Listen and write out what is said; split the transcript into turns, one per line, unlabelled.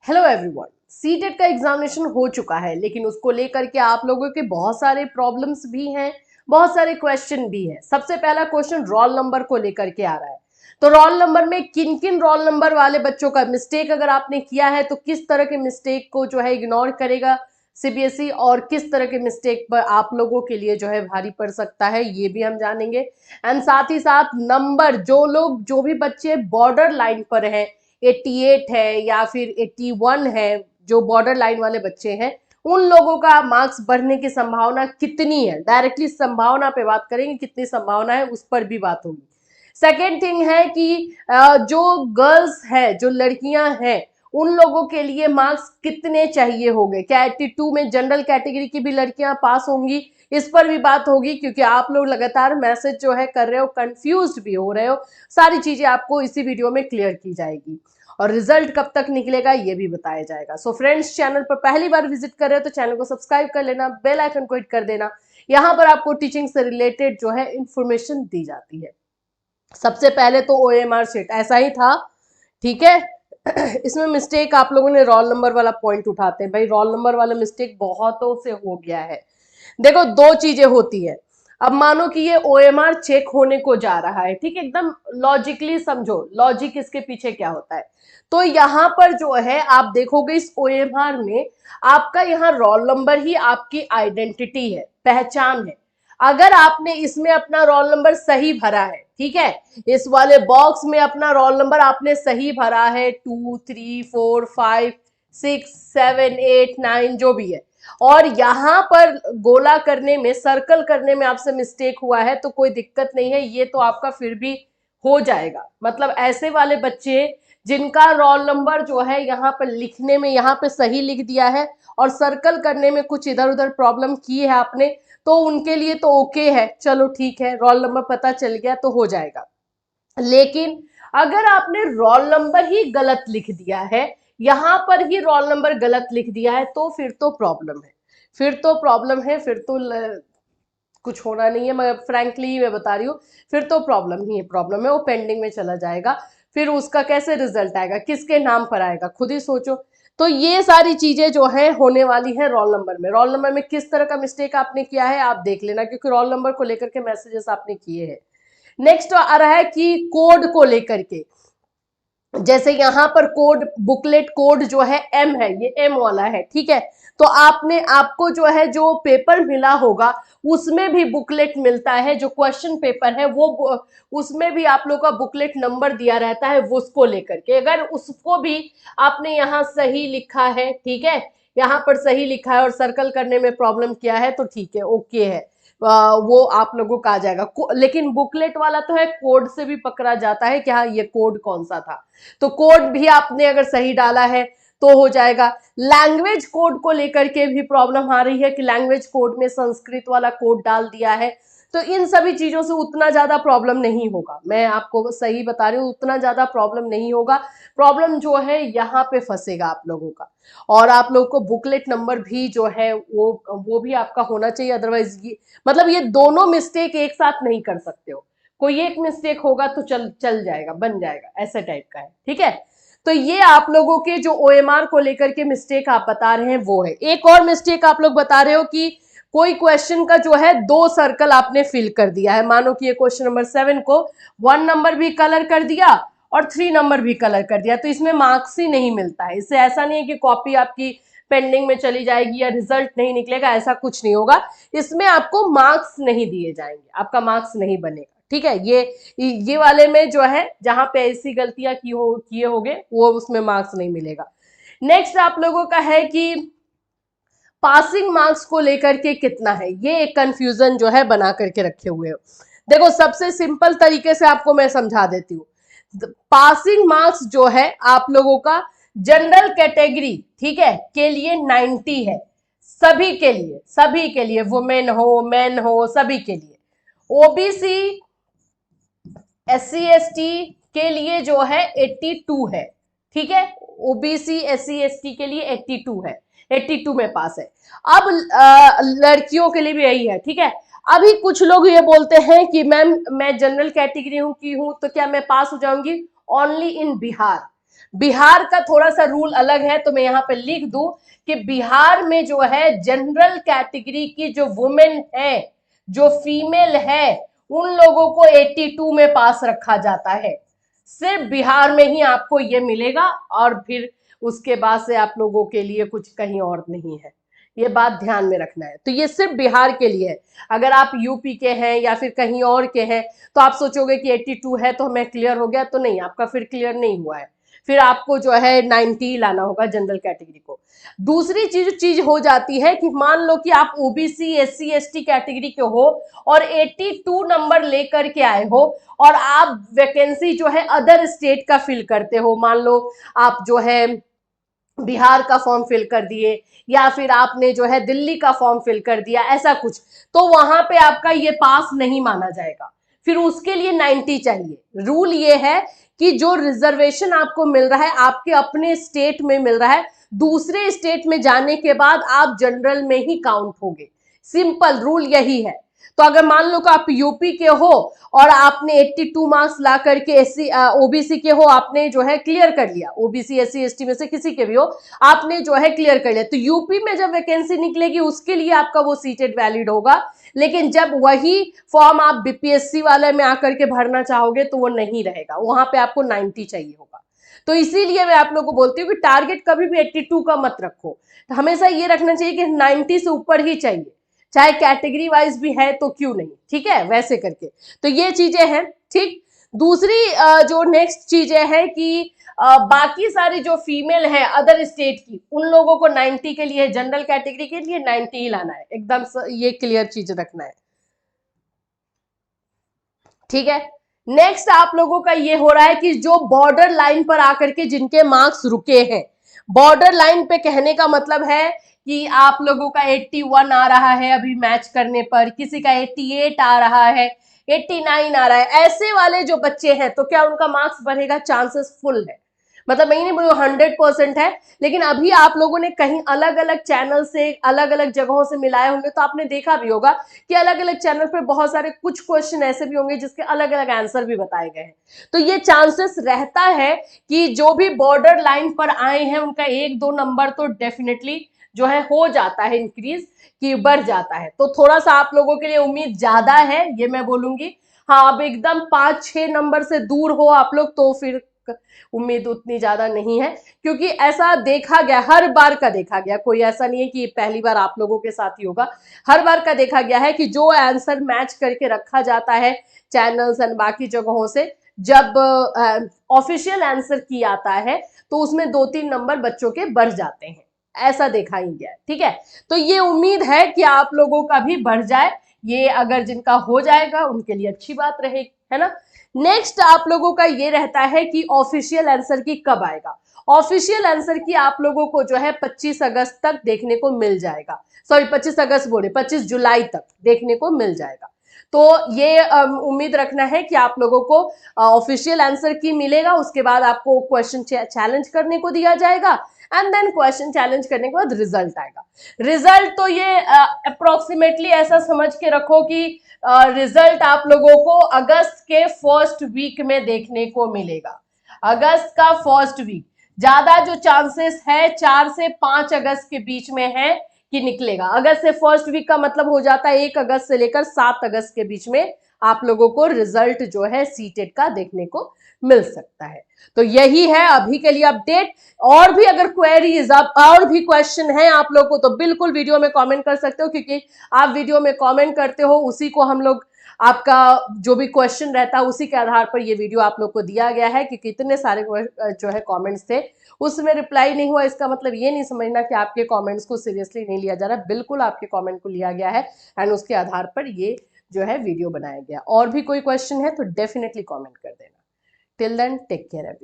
Hello everyone, CTET का examination हो चुका है, लेकिन उसको लेकर के आप लोगों के बहुत सारे प्रॉब्लम्स भी हैं, बहुत सारे क्वेश्चन भी हैं। सबसे पहला क्वेश्चन रोल नंबर को लेकर के आ रहा है। तो रोल नंबर में किन किन रोल नंबर वाले बच्चों का मिस्टेक अगर आपने किया है तो किस तरह के मिस्टेक को जो है इग्नोर करेगा सीबीएसई, और किस तरह के मिस्टेक पर आप लोगों के लिए जो है भारी पड़ सकता है, ये भी हम जानेंगे। एंड साथ ही साथ नंबर, जो भी बच्चे बॉर्डर लाइन पर हैं, 88 है या फिर 81 है, जो बॉर्डर लाइन वाले बच्चे हैं, उन लोगों का मार्क्स बढ़ने की संभावना कितनी है। डायरेक्टली संभावना पे बात करेंगे, कितनी संभावना है उस पर भी बात होगी। सेकेंड थिंग है कि जो गर्ल्स है, जो लड़कियां हैं, उन लोगों के लिए मार्क्स कितने चाहिए होंगे। क्या 82 में जनरल कैटेगरी की भी लड़कियां पास होंगी, इस पर भी बात होगी, क्योंकि आप लोग लगातार मैसेज जो है कर रहे हो, कंफ्यूज्ड भी हो रहे हो। सारी चीजें आपको इसी वीडियो में क्लियर की जाएगी, और रिजल्ट कब तक निकलेगा ये भी बताया जाएगा। सो फ्रेंड्स, चैनल पर पहली बार विजिट कर रहे हो तो चैनल को सब्सक्राइब कर लेना, बेल आइकन को हिट कर देना। यहाँ पर आपको टीचिंग से रिलेटेड जो है इंफॉर्मेशन दी जाती है। सबसे पहले तो ओएमआर शीट ऐसा ही था, ठीक है। इसमें मिस्टेक आप लोगों ने रोल नंबर वाला पॉइंट उठाते हैं, भाई रोल नंबर वाला मिस्टेक बहुतों से हो गया है। देखो, दो चीजें होती है। अब मानो कि ये ओएमआर चेक होने को जा रहा है, ठीक है, एकदम लॉजिकली समझो, लॉजिक इसके पीछे क्या होता है। तो यहाँ पर जो है आप देखोगे इस ओएमआर में आपका यहाँ रोल नंबर ही आपकी आइडेंटिटी है, पहचान है। अगर आपने इसमें अपना रोल नंबर सही भरा है, ठीक है, इस वाले बॉक्स में अपना रोल नंबर आपने सही भरा है, 2 3 4 5 6 7 8 9 जो भी है, और यहाँ पर गोला करने में, सर्कल करने में आपसे मिस्टेक हुआ है, तो कोई दिक्कत नहीं है, ये तो आपका फिर भी हो जाएगा। मतलब ऐसे वाले बच्चे जिनका रोल नंबर जो है यहाँ पर लिखने में यहाँ पे सही लिख दिया है और सर्कल करने में कुछ इधर उधर प्रॉब्लम की है आपने, तो उनके लिए तो ओके है, चलो ठीक है, रोल नंबर पता चल गया तो हो जाएगा। लेकिन अगर आपने रोल नंबर ही गलत लिख दिया है, यहां पर ही रोल नंबर गलत लिख दिया है, तो फिर तो प्रॉब्लम है, फिर तो प्रॉब्लम है, फिर तो कुछ होना नहीं है। मैं फ्रैंकली मैं बता रही हूँ, फिर तो प्रॉब्लम ही है, प्रॉब्लम है, वो पेंडिंग में चला जाएगा। फिर उसका कैसे रिजल्ट आएगा, किसके नाम पर आएगा, खुद ही सोचो। तो ये सारी चीजें जो है होने वाली है रोल नंबर में। रोल नंबर में किस तरह का मिस्टेक आपने किया है आप देख लेना, क्योंकि रोल नंबर को लेकर के मैसेजेस आपने किए हैं। नेक्स्ट आ रहा है कि कोड को लेकर के, जैसे यहां पर कोड, बुकलेट कोड जो है एम है, ये एम वाला है, ठीक है। तो आपको जो है जो पेपर मिला होगा उसमें भी बुकलेट मिलता है, जो क्वेश्चन पेपर है वो उसमें भी आप लोग का बुकलेट नंबर दिया रहता है, वो उसको लेकर के अगर उसको भी आपने यहाँ सही लिखा है, ठीक है, यहाँ पर सही लिखा है और सर्कल करने में प्रॉब्लम किया है, तो ठीक है, ओके है, वो आप लोगों का आ जाएगा। लेकिन बुकलेट वाला तो है, कोड से भी पकड़ा जाता है कि हाँ ये कोड कौन सा था, तो कोड भी आपने अगर सही डाला है तो हो जाएगा। लैंग्वेज कोड को लेकर के भी प्रॉब्लम आ रही है कि लैंग्वेज कोड में संस्कृत वाला कोड डाल दिया है, तो इन सभी चीजों से उतना ज्यादा प्रॉब्लम नहीं होगा, मैं आपको सही बता रही हूँ, उतना ज्यादा प्रॉब्लम नहीं होगा। प्रॉब्लम जो है यहाँ पे फंसेगा आप लोगों का, और आप लोगों को बुकलेट नंबर भी जो है वो भी आपका होना चाहिए। अदरवाइज ये मतलब ये दोनों मिस्टेक एक साथ नहीं कर सकते हो, कोई एक मिस्टेक होगा तो चल जाएगा, बन जाएगा, ऐसे टाइप का है, ठीक है। तो ये आप लोगों के जो ओएमआर को लेकर के मिस्टेक आप बता रहे हैं वो है। एक और मिस्टेक आप लोग बता रहे हो कि कोई क्वेश्चन का जो है 2 सर्कल आपने फिल कर दिया है। मानो कि ये क्वेश्चन नंबर 7 को 1 नंबर भी कलर कर दिया और 3 नंबर भी कलर कर दिया, तो इसमें मार्क्स ही नहीं मिलता है। इससे ऐसा नहीं है कि कॉपी आपकी पेंडिंग में चली जाएगी या रिजल्ट नहीं निकलेगा, ऐसा कुछ नहीं होगा। इसमें आपको मार्क्स नहीं दिए जाएंगे, आपका मार्क्स नहीं बनेगा, ठीक है। ये वाले में जो है जहां पे ऐसी गलतियां किए होगे वो उसमें मार्क्स नहीं मिलेगा। नेक्स्ट आप लोगों का है कि पासिंग मार्क्स को लेकर के कितना है, ये एक कंफ्यूजन जो है बना करके रखे हुए हो। देखो, सबसे सिंपल तरीके से आपको मैं समझा देती हूँ। पासिंग मार्क्स जो है आप लोगों का जनरल कैटेगरी, ठीक है, के लिए 90 है, सभी के लिए, वुमेन हो मैन हो सभी के लिए। ओबीसी एससी एसटी के लिए जो है 82 है, ठीक है, ओबीसी एससी एसटी के लिए 82 है, 82 में पास है। अब लड़कियों के लिए भी यही है, ठीक है। अभी कुछ लोग ये बोलते हैं कि मैम मैं जनरल कैटेगरी की हूं तो क्या मैं पास हो जाऊंगी ओनली इन बिहार। बिहार का थोड़ा सा रूल अलग है, तो मैं यहाँ पे लिख दूं कि बिहार में जो है जनरल कैटेगरी की जो वुमेन है, जो फीमेल है, उन लोगों को 82 में पास रखा जाता है। सिर्फ बिहार में ही आपको ये मिलेगा, और फिर उसके बाद से आप लोगों के लिए कुछ कहीं और नहीं है। ये बात ध्यान में रखना है। तो ये सिर्फ बिहार के लिए है। अगर आप यूपी के हैं या फिर कहीं और के हैं तो आप सोचोगे कि 82 है तो हमें क्लियर हो गया, तो नहीं, आपका फिर क्लियर नहीं हुआ है। फिर आपको जो है 90 लाना होगा जनरल कैटेगरी को। दूसरी चीज हो जाती है कि मान लो कि आप ओबीसी एससी एसटी कैटेगरी के हो और 82 नंबर लेकर के आए हो, और आप वैकेंसी जो है अदर स्टेट का फिल करते हो। मान लो आप जो है बिहार का फॉर्म फिल कर दिए, या फिर आपने जो है दिल्ली का फॉर्म फिल कर दिया, ऐसा कुछ, तो वहां पे आपका ये पास नहीं माना जाएगा। फिर उसके लिए 90 चाहिए। रूल ये है कि जो रिजर्वेशन आपको मिल रहा है आपके अपने स्टेट में मिल रहा है, दूसरे स्टेट में जाने के बाद आप जनरल में ही काउंट होगे। सिंपल रूल यही है। तो अगर मान लो कि आप यूपी के हो और आपने 82 मार्क्स ला करके एससी ओबीसी के हो, आपने जो है क्लियर कर लिया, ओबीसी एससी एसटी में से किसी के भी हो, आपने जो है क्लियर कर लिया, तो यूपी में जब वैकेंसी निकलेगी उसके लिए आपका वो सीटेड वैलिड होगा। लेकिन जब वही फॉर्म आप बीपीएससी वाले में आकर के भरना चाहोगे तो वो नहीं रहेगा, वहां पे आपको 90 चाहिए होगा। तो इसीलिए मैं आप लोगों को बोलती हूँ कि टारगेट कभी भी 82 का मत रखो, हमेशा ये रखना चाहिए कि 90 से ऊपर ही चाहिए, चाहे कैटेगरी वाइज भी है तो क्यों नहीं, ठीक है, वैसे करके। तो ये चीजें हैं, ठीक। दूसरी जो नेक्स्ट चीजें हैं कि बाकी सारी जो फीमेल है अदर स्टेट की, उन लोगों को 90 के लिए, जनरल कैटेगरी के लिए 90 ही लाना है, एकदम ये क्लियर चीज रखना है, ठीक है। नेक्स्ट आप लोगों का ये हो रहा है कि जो बॉर्डर लाइन पर आकर के जिनके मार्क्स रुके हैं, बॉर्डर लाइन पे कहने का मतलब है कि आप लोगों का 81 आ रहा है अभी मैच करने पर, किसी का 88 आ रहा है, 89 आ रहा है, ऐसे वाले जो बच्चे हैं तो क्या उनका मार्क्स बढ़ेगा? चांसेस फुल है। मतलब मैं नहीं बोलूँ 100% है, लेकिन अभी आप लोगों ने कहीं अलग अलग चैनल से, अलग अलग जगहों से मिलाए होंगे तो आपने देखा भी होगा कि अलग अलग चैनल पर बहुत सारे कुछ क्वेश्चन ऐसे भी होंगे जिसके अलग अलग आंसर भी बताए गए हैं। तो ये चांसेस रहता है कि जो भी बॉर्डर लाइन पर आए हैं उनका 1-2 नंबर तो डेफिनेटली जो है हो जाता है इंक्रीज, कि बढ़ जाता है। तो थोड़ा सा आप लोगों के लिए उम्मीद ज्यादा है, ये मैं बोलूंगी। हाँ, अब एकदम 5-6 नंबर से दूर हो आप लोग तो फिर उम्मीद उतनी ज्यादा नहीं है, क्योंकि ऐसा देखा गया, हर बार का देखा गया, कोई ऐसा नहीं है कि पहली बार आप लोगों के साथ ही होगा, हर बार का देखा गया है कि जो आंसर मैच करके रखा जाता है चैनल्स एंड बाकी जगहों से, जब ऑफिशियल आंसर की आता है तो उसमें 2-3 नंबर बच्चों के बढ़ जाते हैं, ऐसा देखा ही गया, ठीक है। तो ये उम्मीद है कि आप लोगों का भी बढ़ जाए, ये अगर जिनका हो जाएगा उनके लिए अच्छी बात रहेगी, है ना। नेक्स्ट आप लोगों का ये रहता है कि ऑफिशियल आंसर की कब आएगा। ऑफिशियल आंसर की आप लोगों को जो है 25 अगस्त तक देखने को मिल जाएगा, सॉरी 25 अगस्त बोले, 25 जुलाई तक देखने को मिल जाएगा। तो ये उम्मीद रखना है कि आप लोगों को ऑफिशियल आंसर की मिलेगा, उसके बाद आपको क्वेश्चन चैलेंज करने को दिया जाएगा, एंड देन क्वेश्चन चैलेंज करने के बाद रिजल्ट आएगा। रिजल्ट तो ये अप्रोक्सीमेटली ऐसा समझ के रखो कि रिजल्ट आप लोगों को अगस्त के फर्स्ट वीक में देखने को मिलेगा। अगस्त का फर्स्ट वीक, ज्यादा जो चांसेस है 4 से 5 अगस्त के बीच में है कि निकलेगा। अगस्त से फर्स्ट वीक का मतलब हो जाता है 1 अगस्त से लेकर 7 अगस्त के बीच में आप लोगों को रिजल्ट जो है सीटेट का देखने को मिल सकता है। तो यही है अभी के लिए अपडेट। और भी अगर क्वेरीज, अब और भी क्वेश्चन है आप लोगों को तो बिल्कुल वीडियो में कमेंट कर सकते हो, क्योंकि आप वीडियो में कमेंट करते हो, उसी को हम लोग, आपका जो भी क्वेश्चन रहता है उसी के आधार पर ये वीडियो आप लोग को दिया गया है, कि कितने सारे जो है कमेंट्स थे उसमें रिप्लाई नहीं हुआ, इसका मतलब ये नहीं समझना कि आपके कमेंट्स को सीरियसली नहीं लिया जा रहा, बिल्कुल आपके कमेंट को लिया गया है एंड उसके आधार पर ये जो है वीडियो बनाया गया। और भी कोई क्वेश्चन है तो डेफिनेटली कमेंट कर देना। Till then take care everyone.